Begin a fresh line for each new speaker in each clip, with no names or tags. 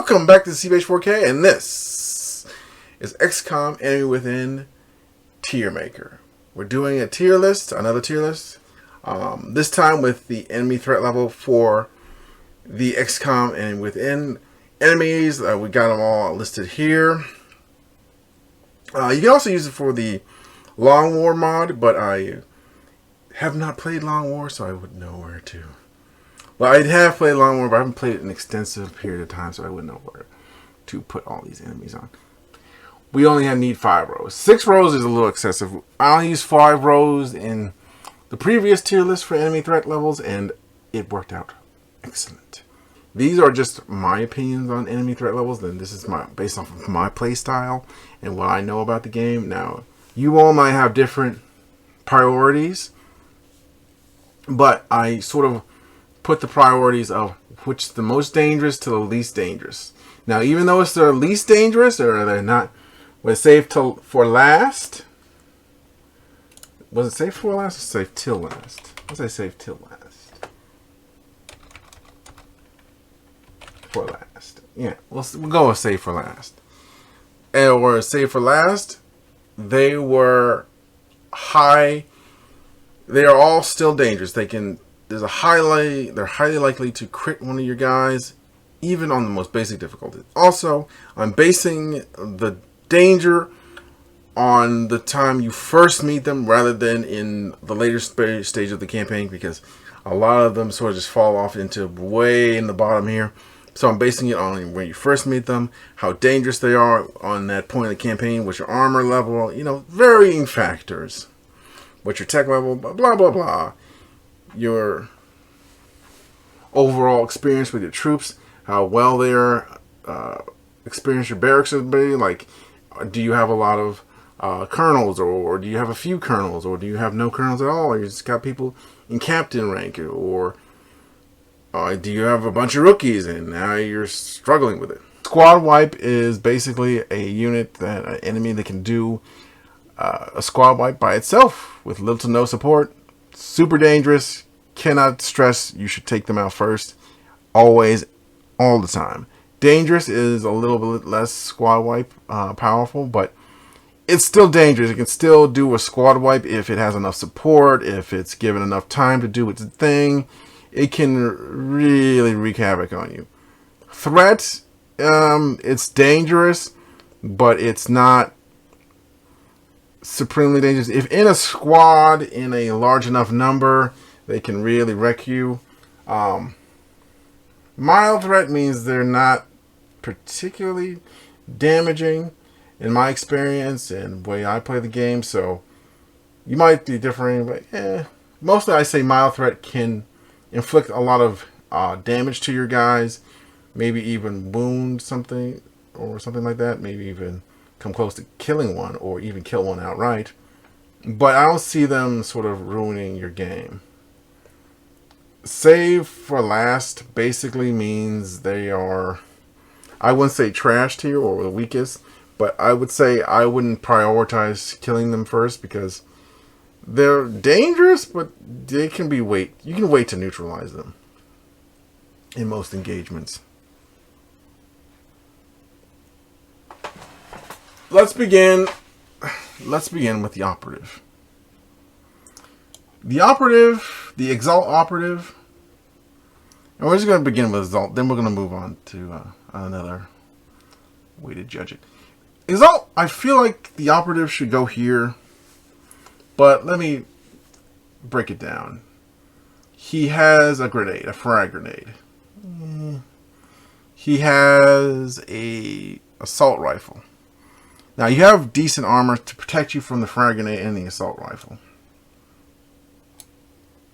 Welcome back to CBH4K, and this is Xcom Enemy Within Tier Maker. We're doing a tier list, another tier list. This time with the enemy threat level for the Xcom Enemy Within enemies. We got them all listed here. You can also use it for the Long War mod, but I have not played Long War, so I wouldn't know where to. Well, I have played Long War, but I haven't played it an extensive period of time, so I wouldn't know where to put all these enemies on. We only need 5 rows. 6 rows is a little excessive. I only used 5 rows in the previous tier list for enemy threat levels, and it worked out excellent. These are just my opinions on enemy threat levels, and this is based off of my play style and what I know about the game. Now, you all might have different priorities, but I sort of put the priorities of which is the most dangerous to the least dangerous. Now, even though it's the least dangerous, or they're not, was saved for last. Was it saved for last or saved till last? Let's say saved till last. For last. Yeah, we'll go with save for last. Or save for last, they were high. They are all still dangerous. They're highly likely to crit one of your guys, even on the most basic difficulty. Also, I'm basing the danger on the time you first meet them rather than in the later stage of the campaign, because a lot of them sort of just fall off into way in the bottom here. So I'm basing it on when you first meet them, how dangerous they are on that point of the campaign, what's your armor level, varying factors. What's your tech level, blah, blah, blah. Your overall experience with your troops, how well their experience your barracks would be. Like, do you have a lot of colonels, or do you have a few colonels, or do you have no colonels at all? Or you just got people in captain rank, or do you have a bunch of rookies and now you're struggling with it? Squad wipe is basically a unit that an enemy that can do a squad wipe by itself with little to no support. Super dangerous. Cannot stress you should take them out first. Always, all the time. Dangerous is a little bit less squad wipe powerful, but it's still dangerous. It can still do a squad wipe if it has enough support, if it's given enough time to do its thing. It can really wreak havoc on you. Threat, it's dangerous, but it's not supremely dangerous. If in a squad in a large enough number, they can really wreck you. Mild threat means they're not particularly damaging in my experience and the way I play the game, so you might be differing, but mostly I say mild threat can inflict a lot of damage to your guys, maybe even wound something or something like that, maybe even come close to killing one, or even kill one outright. But I don't see them sort of ruining your game. Save for last basically means they are, I wouldn't say trash tier or the weakest, but I would say I wouldn't prioritize killing them first, because they're dangerous, but they can be you can wait to neutralize them in most engagements. Let's begin with the operative. The Exalt operative, and we're just going to begin with Exalt, then we're going to move on to another way to judge it. Exalt, I feel like the operative should go here, but let me break it down. He has a grenade, a frag grenade. He has a assault rifle. Now, you have decent armor to protect you from the frag grenade and the assault rifle.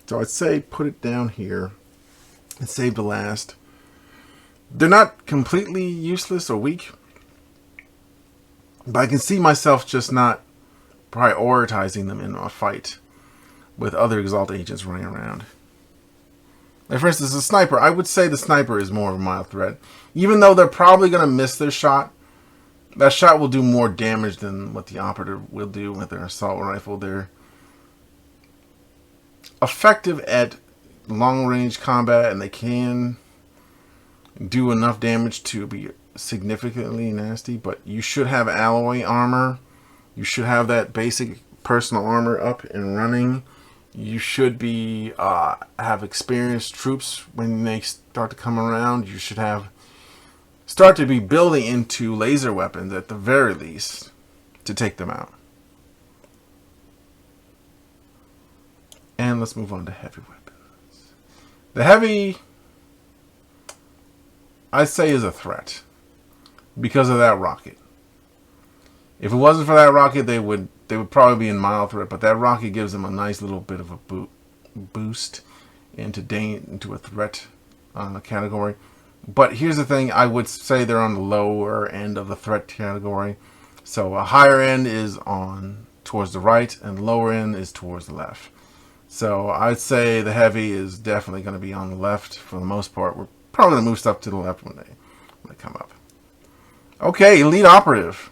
So I'd say put it down here and save the last. They're not completely useless or weak, but I can see myself just not prioritizing them in a fight with other Exalt agents running around. Like, for instance, the sniper. I would say the sniper is more of a mild threat. Even though they're probably going to miss their shot, that shot will do more damage than what the operative will do with their assault rifle. They're effective at long range combat, and they can do enough damage to be significantly nasty, but you should have alloy armor. You should have that basic personal armor up and running. You should be have experienced troops when they start to come around. You should start to be building into laser weapons at the very least to take them out. And let's move on to heavy weapons. The heavy, I'd say, is a threat because of that rocket. If it wasn't for that rocket, they would probably be in mild threat. But that rocket gives them a nice little bit of a boost into a threat category. But here's the thing: I would say they're on the lower end of the threat category. So a higher end is towards the right, and the lower end is towards the left. So I'd say the heavy is definitely going to be on the left for the most part. We're probably going to move stuff to the left when they come up. Okay, elite operative.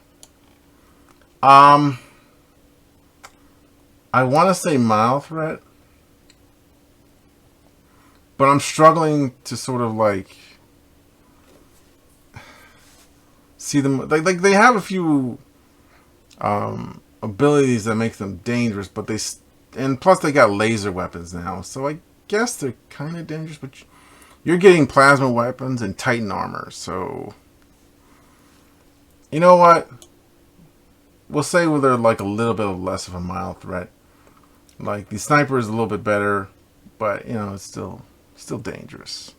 I want to say mild threat, but I'm struggling to sort of like see them. Like they have a few abilities that make them dangerous, but and plus they got laser weapons now, so I guess they're kind of dangerous. But you're getting plasma weapons and Titan armor, so you know what? We'll say they're like a little bit less of a mild threat. Like the sniper is a little bit better, but you know it's still dangerous.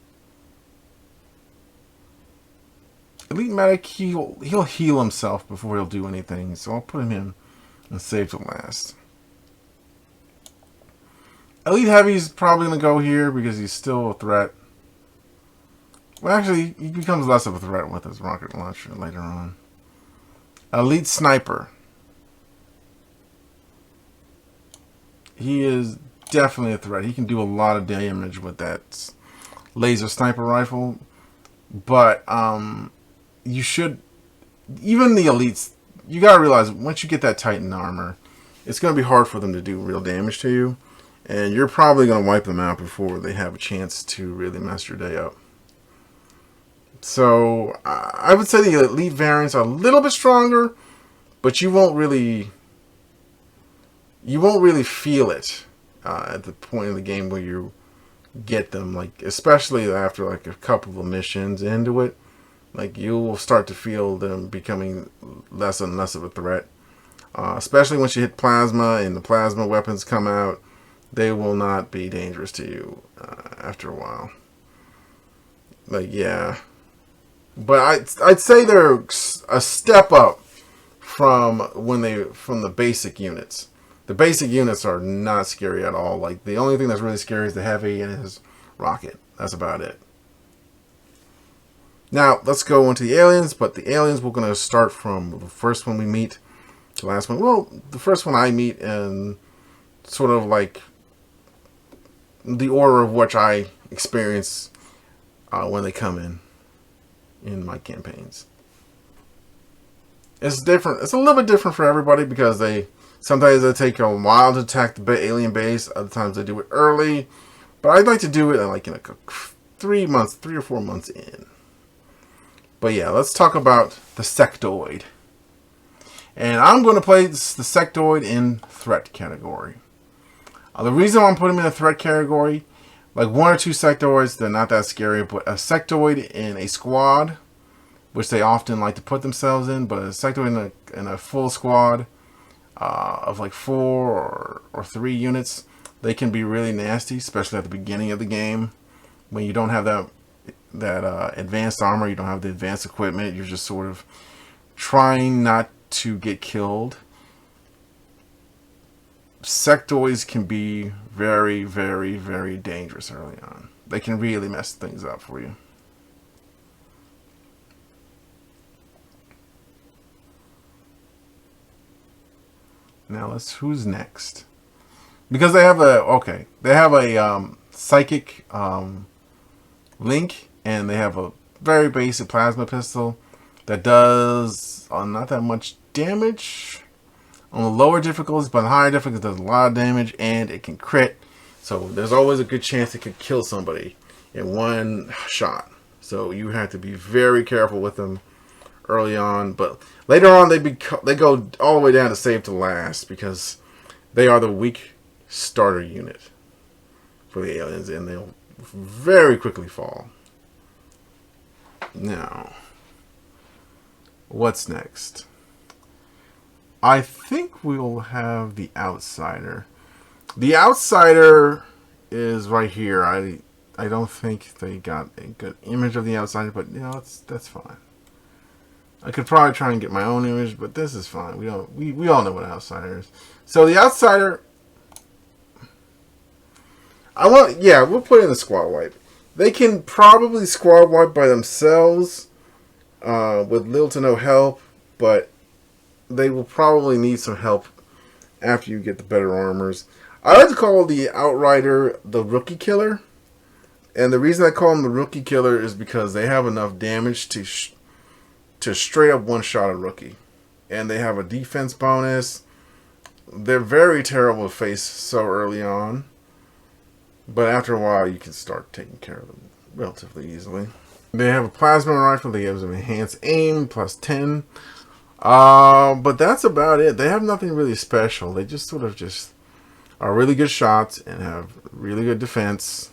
Elite medic, he'll heal himself before he'll do anything, so I'll put him in and save to last. Elite heavy's probably gonna go here because he's still a threat. Well, actually, he becomes less of a threat with his rocket launcher later on. Elite sniper. He is definitely a threat. He can do a lot of damage with that laser sniper rifle. But you should, even the elites, you gotta realize once you get that Titan armor, it's gonna be hard for them to do real damage to you, and you're probably gonna wipe them out before they have a chance to really mess your day up. So I would say the elite variants are a little bit stronger, but you won't really feel it at the point in the game where you get them, like especially after like a couple of missions into it. Like you will start to feel them becoming less and less of a threat, especially once you hit plasma and the plasma weapons come out. They will not be dangerous to you after a while. Like yeah, but I'd say they're a step up from the basic units. The basic units are not scary at all. Like the only thing that's really scary is the heavy and his rocket. That's about it. Now let's go into the aliens. But the aliens, we're going to start from the first one we meet to the last one. Well, the first one I meet and sort of like the order of which I experience when they come in my campaigns. It's different. It's a little bit different for everybody because sometimes they take a while to attack the alien base. Other times they do it early. But I'd like to do it in 3 or 4 months in. But yeah, let's talk about the sectoid. And I'm going to play the sectoid in threat category. The reason I'm putting them in the threat category, like 1 or 2 sectoids, they're not that scary. But a sectoid in a squad, which they often like to put themselves in, but a sectoid in a full squad of like 4 or 3 units, they can be really nasty, especially at the beginning of the game when you don't have that advanced armor, you don't have the advanced equipment, you're just sort of trying not to get killed. Sectoids can be very, very, very dangerous early on. They can really mess things up for you. Now who's next? Because they have a psychic link, and they have a very basic plasma pistol that does not that much damage on the lower difficulties, but on higher difficulties it does a lot of damage, and it can crit. So there's always a good chance it could kill somebody in one shot. So you have to be very careful with them early on, but later on they go all the way down to save to last because they are the weak starter unit for the aliens, and they'll very quickly fall. Now, what's next? I think we'll have the Outsider. The Outsider is right here. I don't think they got a good image of the Outsider, but you know, that's fine. I could probably try and get my own image, but this is fine. We all know what an Outsider is. So the Outsider, we'll put in the squad wipe. They can probably squad wipe by themselves with little to no help, but they will probably need some help after you get the better armors. I like to call the Outrider the Rookie Killer. And the reason I call them the Rookie Killer is because they have enough damage to straight up one-shot a rookie. And they have a defense bonus. They're very terrible to face so early on. But after a while, you can start taking care of them relatively easily. They have a plasma rifle that gives them enhanced aim, plus 10. But that's about it. They have nothing really special. They just sort of just are really good shots and have really good defense.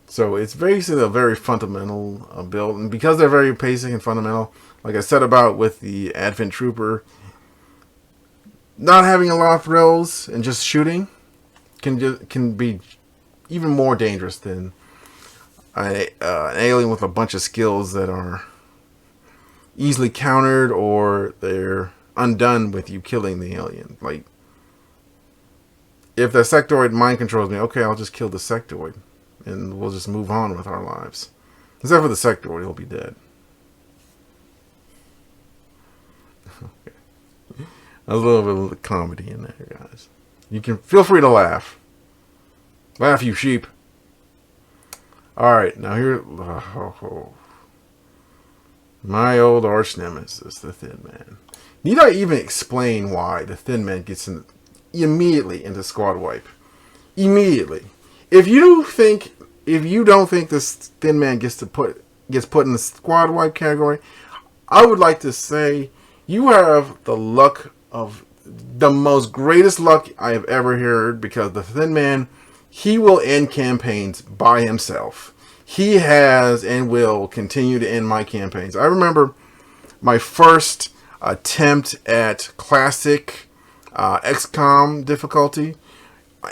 So it's basically a very fundamental build. And because they're very basic and fundamental, like I said about with the Advent Trooper, not having a lot of thrills and just shooting can be even more dangerous than an alien with a bunch of skills that are easily countered or they're undone with you killing the alien. Like, if the sectoid mind controls me, okay, I'll just kill the sectoid and we'll just move on with our lives. Except for the sectoid, he'll be dead. Okay. A little bit of comedy in there, guys. You can feel free to laugh. Laugh, you sheep. Alright, now here... my old arch nemesis, the Thin Man. Need I even explain why the Thin Man gets immediately into squad wipe? Immediately. If you don't think this Thin Man gets put in the squad wipe category, I would like to say you have the luck of the most greatest luck I have ever heard, because the Thin Man, he will end campaigns by himself. He has and will continue to end my campaigns. I remember my first attempt at classic Xcom difficulty,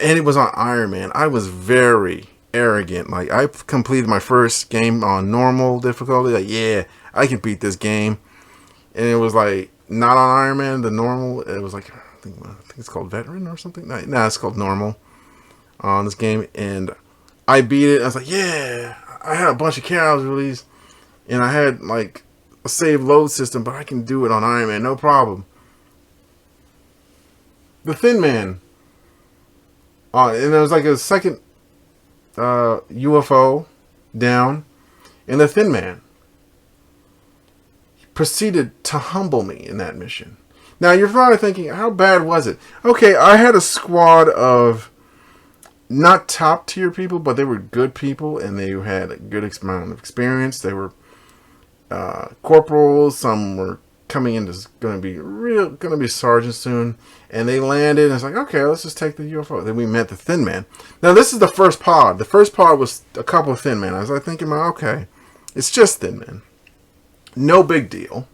and it was on Iron Man. I was very arrogant. Like, I completed my first game on normal difficulty. Like, yeah, I can beat this game. And it was like, not on Iron Man, the normal. It was like, I think it's called Veteran or something. No, it's called normal on this game. And I beat it. I was like, yeah, I had a bunch of casualties. And I had like a save load system, but I can do it on Iron Man, no problem. The Thin Man. And there was like a second UFO down. And the Thin Man proceeded to humble me in that mission. Now, you're probably thinking, how bad was it? Okay, I had a squad of not top tier people, but they were good people, and they had a good amount of experience. They were corporals. Some were coming into going to be sergeants soon, and they landed. And it's like, okay, let's just take the UFO. Then we met the Thin Man. Now, this is the first pod. The first pod was a couple of Thin Men. I was like thinking, okay, it's just Thin Men. No big deal.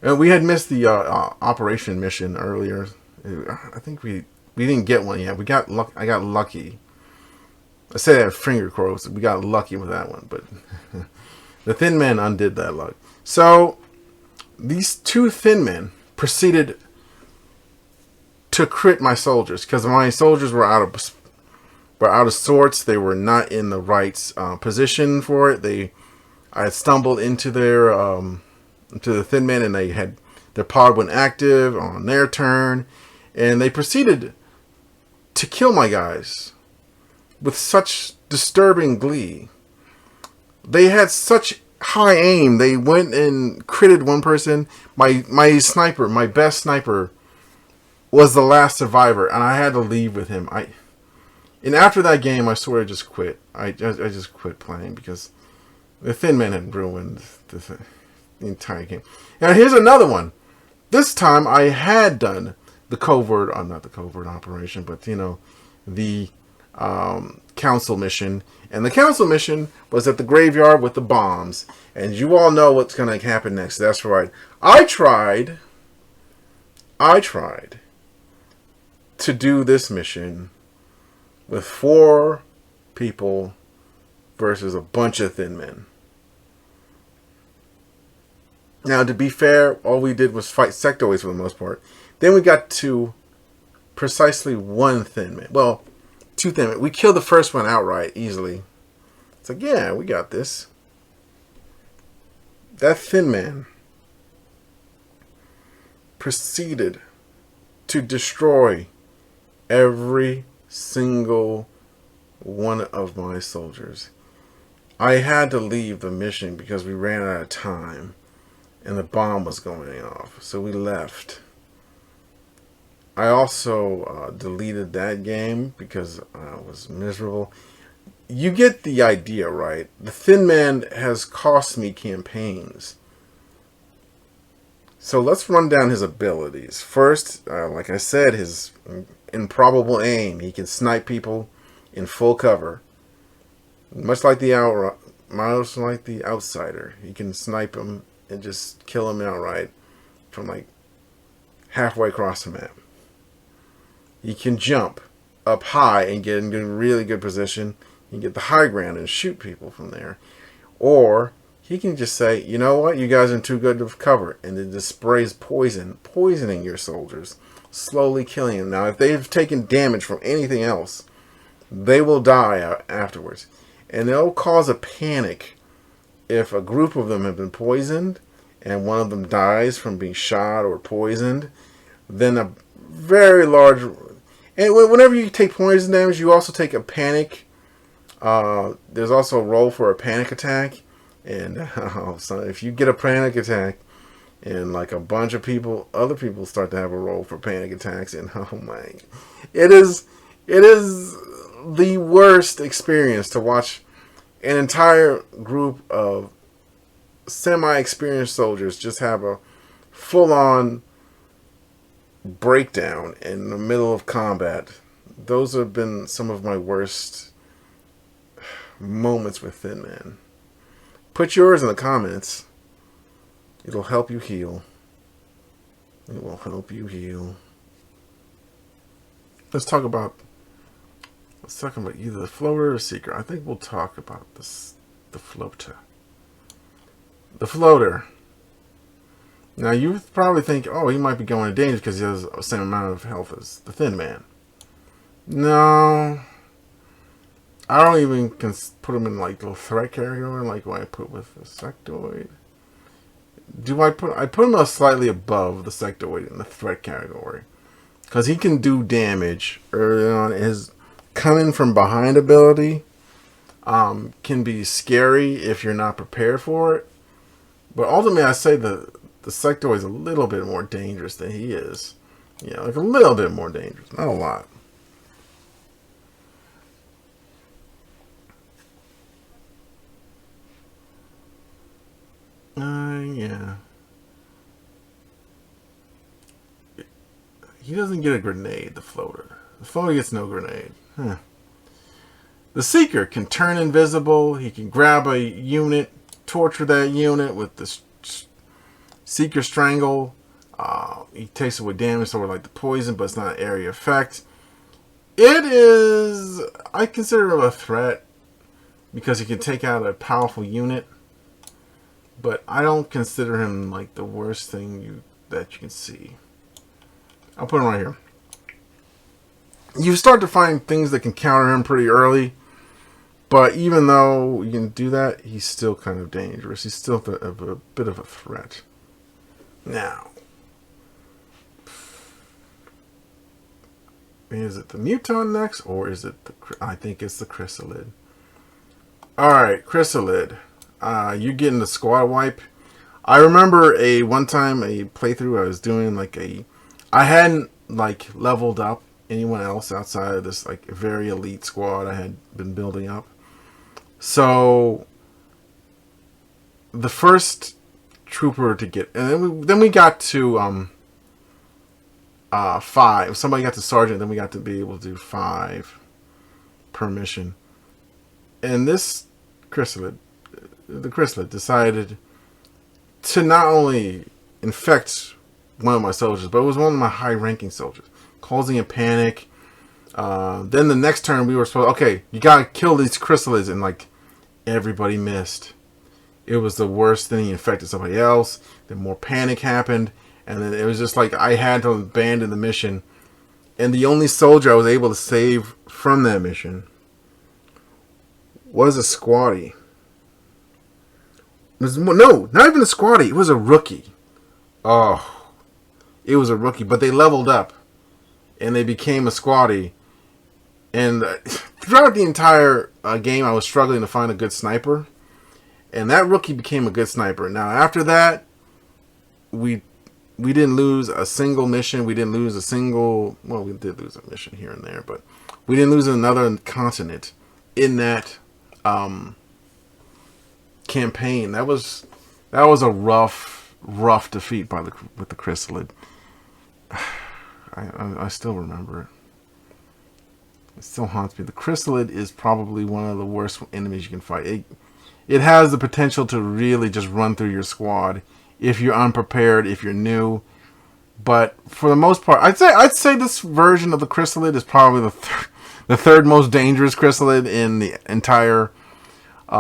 And we had missed the operation mission earlier. I think we didn't get one yet. I got lucky. I say that finger quotes. We got lucky with that one, but the Thin Man undid that luck. So these two Thin Men proceeded to crit my soldiers, because my soldiers were out of sorts. They were not in the right position for it. I had stumbled into the Thin Men, and their pod went active on their turn, and they proceeded to kill my guys with such disturbing glee. They had such high aim. They went and critted one person. My sniper, my best sniper, was the last survivor, and I had to leave with him. And after that game, I sort of just quit. I just quit playing because the Thin Men had ruined the thing. entire game. Now here's another one. This time I had done the covert, not the covert operation, but the council mission. And the council mission was at the graveyard with the bombs. And you all know what's going to happen next. That's right. I tried to do this mission with 4 people versus a bunch of thin men. Now, to be fair, all we did was fight sectoids for the most part. Then we got to precisely 1 thin man. Well, 2 thin men. We killed the first one outright, easily. It's like, yeah, we got this. That thin man proceeded to destroy every single one of my soldiers. I had to leave the mission because we ran out of time and the bomb was going off. So we left. I also deleted that game because I was miserable. You get the idea, right? The Thin Man has cost me campaigns. So let's run down his abilities. First, like I said, his improbable aim. He can snipe people in full cover. Much like the outsider. He can snipe them and just kill them outright from like halfway across the map. He can jump up high and get in a really good position. He can get the high ground and shoot people from there. Or he can just say, you know what, you guys are too good of cover, and then just sprays poisoning your soldiers, slowly killing them. Now, if they've taken damage from anything else, they will die afterwards. And it'll cause a panic if a group of them have been poisoned and one of them dies from being shot or poisoned. Then a very large... And whenever you take poison damage, you also take a panic. There's also a roll for a panic attack. And so if you get a panic attack and like a bunch of people, other people start to have a roll for panic attacks, and oh my, it is the worst experience to watch an entire group of semi-experienced soldiers just have a full-on breakdown in the middle of combat. Those have been some of my worst moments with Thin Man. Put yours in the comments. It'll help you heal. It will help you heal. Let's talk about either the floater or seeker. I think we'll talk about the floater. The floater. Now you probably think, oh, he might be going in danger because he has the same amount of health as the Thin Man. No. I don't even put him in like the threat category like what I put with the sectoid. I put him slightly above the sectoid in the threat category. Because he can do damage early on. His coming from behind ability can be scary if you're not prepared for it. But ultimately I say the sectoid is a little bit more dangerous than he is. Yeah, like a little bit more dangerous. Not a lot. Yeah. He doesn't get a grenade, the floater. The floater gets no grenade. Huh. The Seeker can turn invisible. He can grab a unit, torture that unit with the Seeker Strangle. He takes away damage, sort of like the poison, but it's not an area effect. It is... I consider it a threat because he can take out a powerful unit. But I don't consider him like the worst thing that you can see. I'll put him right here. You start to find things that can counter him pretty early. But even though you can do that, he's still kind of dangerous. He's still a bit of a threat. Now, is it the Muton next? Or is it I think it's the Chrysalid. Alright, Chrysalid. You're getting the squad wipe. I remember one time a playthrough I was doing I hadn't like leveled up anyone else outside of this like very elite squad I had been building up. So the first trooper to get, and then we got to 5. Somebody got to sergeant, then we got to be able to do 5 per mission. And this chrysalid, the chrysalid, decided to not only infect one of my soldiers, but it was one of my high-ranking soldiers, causing a panic. Then the next turn we were supposed, okay, you gotta kill these chrysalids, and like everybody missed. It was the worst thing. He infected somebody else. Then more panic happened, and then it was just like I had to abandon the mission. And the only soldier I was able to save from that mission was a squatty. No, not even a squatty. It was a rookie. Oh, it was a rookie. But they leveled up, and they became a squatty. And throughout the entire game, I was struggling to find a good sniper. And that rookie became a good sniper. Now, after that, we didn't lose a single mission. We didn't lose a single... Well, we did lose a mission here and there, but we didn't lose another continent in that campaign. That was a rough defeat with the chrysalid. I still remember it. It still haunts me. The chrysalid is probably one of the worst enemies you can fight. It has the potential to really just run through your squad if you're unprepared, if you're new. But for the most part, I'd say this version of the chrysalid is probably the third most dangerous chrysalid in the entire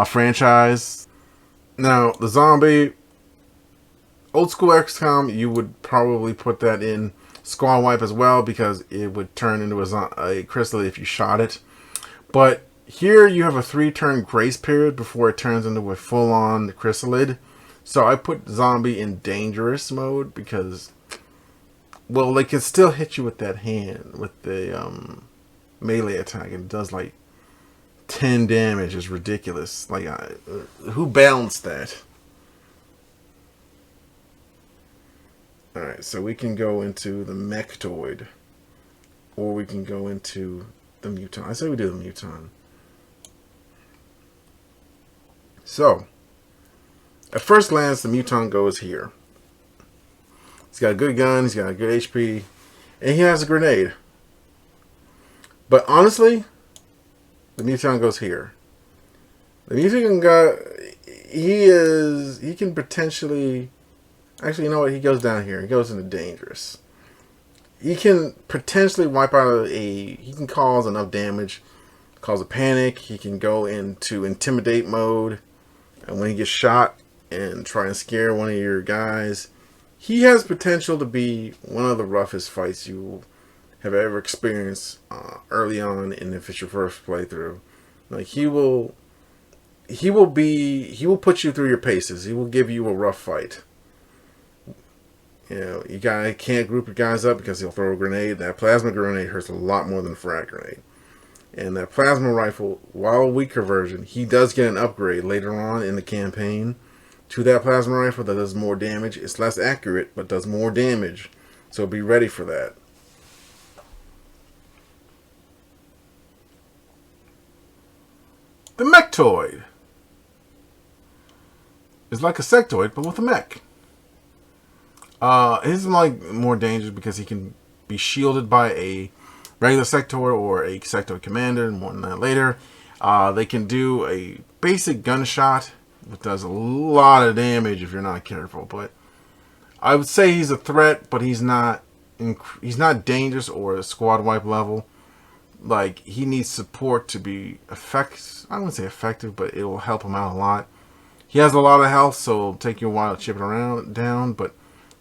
franchise. Now, the zombie, old school XCOM, you would probably put that in squad wipe as well, because it would turn into a chrysalid if you shot it. But here you have a 3-turn grace period before it turns into a full-on chrysalid. So I put zombie in dangerous mode because, well, they can still hit you with that hand, with the melee attack. It does like 10 damage. It's ridiculous. Like, who balanced that? Alright, so we can go into the mechtoid, or we can go into the muton. I say we do the muton. So, at first glance, the muton goes here. He's got a good gun, he's got a good HP, and he has a grenade. But honestly, the muton goes here. The muton he can potentially, actually, you know what, he goes down here. He goes into dangerous. He can potentially wipe out he can cause enough damage, cause a panic. He can go into intimidate mode. And when he gets shot and try and scare one of your guys, he has potential to be one of the roughest fights you have ever experienced early on in if it's your first playthrough. Like, he will put you through your paces. He will give you a rough fight. You know, you can't group your guys up because he'll throw a grenade. That plasma grenade hurts a lot more than a frag grenade. And that plasma rifle, while a weaker version, he does get an upgrade later on in the campaign to that plasma rifle that does more damage. It's less accurate, but does more damage. So be ready for that. The mechtoid is like a sectoid, but with a mech. His is like more dangerous because he can be shielded by a regular sectoid or a sectoid commander, and more on that later. They can do a basic gunshot, which does a lot of damage if you're not careful. But I would say he's a threat, but he's not dangerous or a squad wipe level. Like, he needs support to be effective. I wouldn't say effective, but it will help him out a lot. He has a lot of health, so it'll take you a while to chip it down, but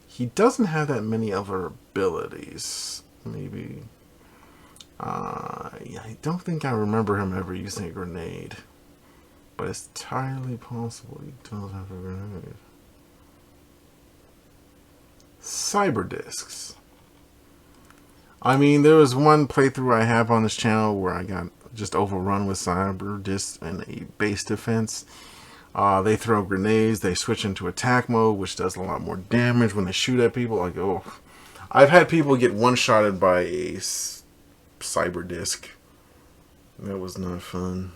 he doesn't have that many other abilities. Maybe. I don't think I remember him ever using a grenade. But it's entirely possible he does have a grenade. Cyber discs. I mean, there was one playthrough I have on this channel where I got just overrun with cyber discs and a base defense. They throw grenades. They switch into attack mode, which does a lot more damage when they shoot at people. Like, oh, I've had people get one-shotted by a cyber disc. That was not fun.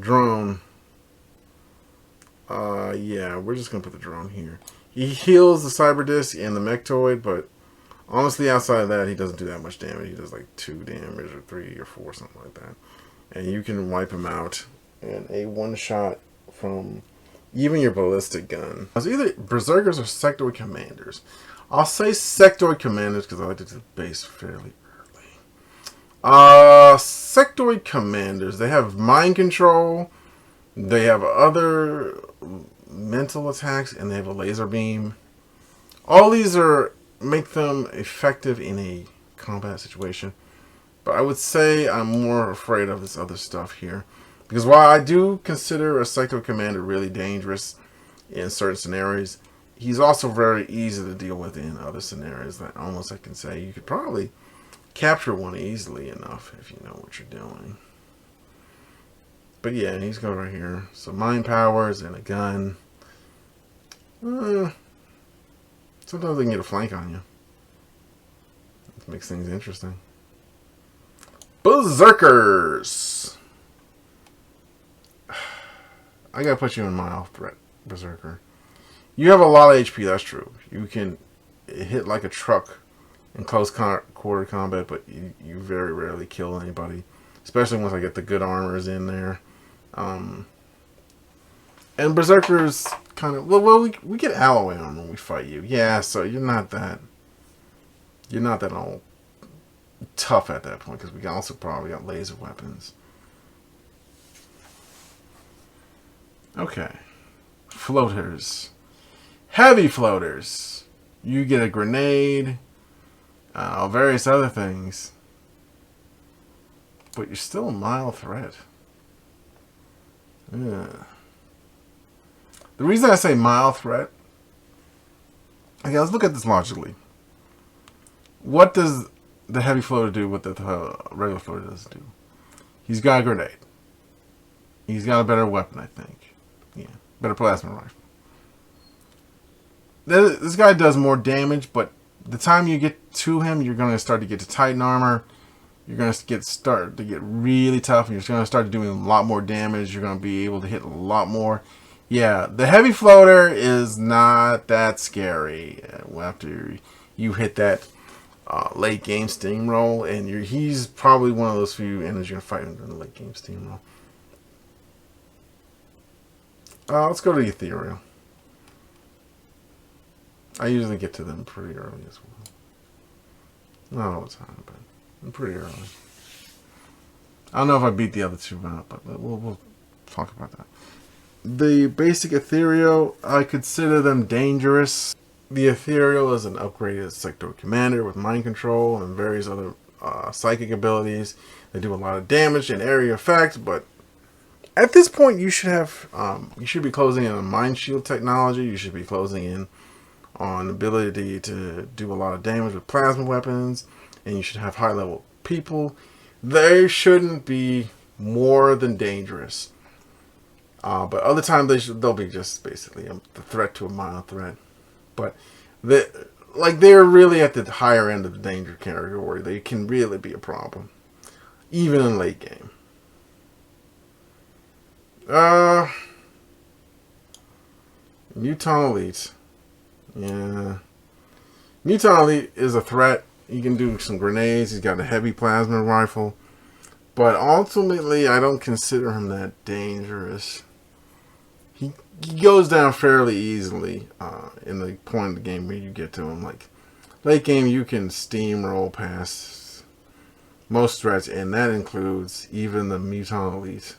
Drone. Yeah, we're just gonna put the drone here. He heals the cyber disc and the mechtoid, but honestly, outside of that, he doesn't do that much damage. He does like 2 damage or 3 or 4, something like that. And you can wipe him out in a one shot from even your ballistic gun. It's either berserkers or sectoid commanders. I'll say sectoid commanders because I like to do the base fairly early. Sectoid commanders, they have mind control, they have other mental attacks, and they have a laser beam. All these make them effective in a combat situation. But I would say I'm more afraid of this other stuff here. Because while I do consider a sectoid commander really dangerous in certain scenarios, he's also very easy to deal with in other scenarios. That almost I can say you could probably capture one easily enough if you know what you're doing. But yeah, he's going right here. So mind powers and a gun. Sometimes they can get a flank on you. It makes things interesting. Berserkers! I gotta put you in mild threat, Berserker. You have a lot of HP, that's true. You can hit like a truck in close quarter combat, but you very rarely kill anybody. Especially once I get the good armors in there. And Berserkers kind of... Well, we get alloy armor when we fight you. Yeah, so you're not that all tough at that point, because we also probably got laser weapons. Okay. Floaters. Heavy floaters. You get a grenade. Various other things. But you're still a mild threat. Yeah. The reason I say mild threat... Okay, let's look at this logically. What does the heavy floater do what the regular floater doesn't do? He's got a grenade. He's got a better weapon, I think. Yeah, better plasma rifle. This guy does more damage, but the time you get to him, you're going to start to get to Titan armor. You're going to start to get really tough, and you're going to start doing a lot more damage. You're going to be able to hit a lot more. Yeah, the heavy floater is not that scary after you hit that late game steamroll, and he's probably one of those few enemies you're going to fight in the late game steamroll. Let's go to the ethereal. I usually get to them pretty early as well. Not all the time, but pretty early. I don't know if I beat the other two out, but we'll talk about that. The basic ethereal, I consider them dangerous. The ethereal is an upgraded sectoid commander with mind control and various other psychic abilities. They do a lot of damage and area effect, but at this point you should be closing in on mind shield technology. You should be closing in on ability to do a lot of damage with plasma weapons, and you should have high level people. They shouldn't be more than dangerous. But other times they'll be just basically a threat to a mild threat. But they're really at the higher end of the danger category. They can really be a problem, even in late game. Muton Elite. Yeah. Muton Elite is a threat. He can do some grenades. He's got a heavy plasma rifle. But ultimately, I don't consider him that dangerous. He goes down fairly easily in the point of the game where you get to him. Like, late game, you can steamroll past most threats, and that includes even the Muton Elite.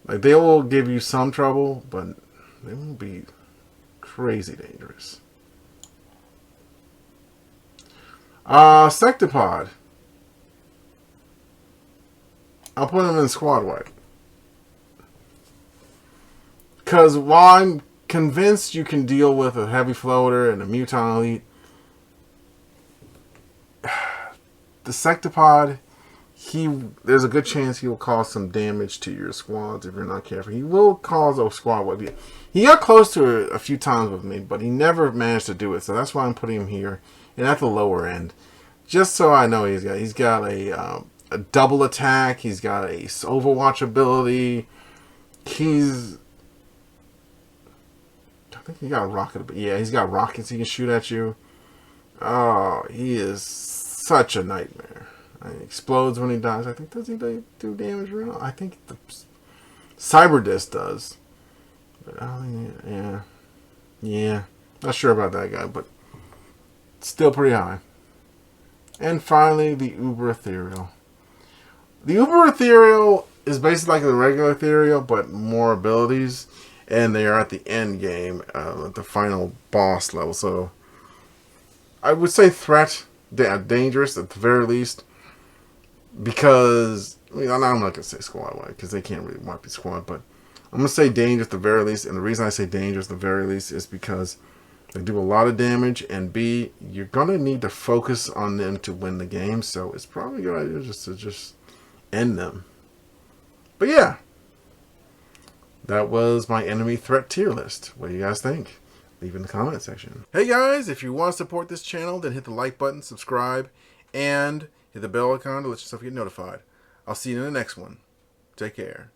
Like, they will give you some trouble, but they won't be crazy dangerous. Sectopod. I'll put him in squad wipe. Because while I'm convinced you can deal with a heavy floater and a Muton Elite, the Sectopod, there's a good chance he will cause some damage to your squads if you're not careful. He will cause a squad wipe. He got close to it a few times with me, but he never managed to do it. So that's why I'm putting him here and at the lower end. Just so I know he's got a double attack. He's got a Overwatch ability. He's think he got a rocket. But yeah, he's got rockets he can shoot at you. Oh, he is such a nightmare. He explodes when he dies. I think, does he do damage real? I think the Cyber Disc does. But yeah. Not sure about that guy, but still pretty high. And finally, the Uber Ethereal. The Uber Ethereal is basically like the regular Ethereal, but more abilities. And they are at the end game, at the final boss level. So, I would say dangerous at the very least. Because, I'm not going to say squad wide, because they can't really wipe the squad. But I'm going to say dangerous at the very least. And the reason I say dangerous at the very least is because they do a lot of damage, and B, you're going to need to focus on them to win the game, so it's probably a good idea just to end them. But yeah, that was my enemy threat tier list. What do you guys think? Leave in the comment section. Hey guys, if you want to support this channel, then hit the like button, subscribe, and hit the bell icon to let yourself get notified. I'll see you in the next one. Take care.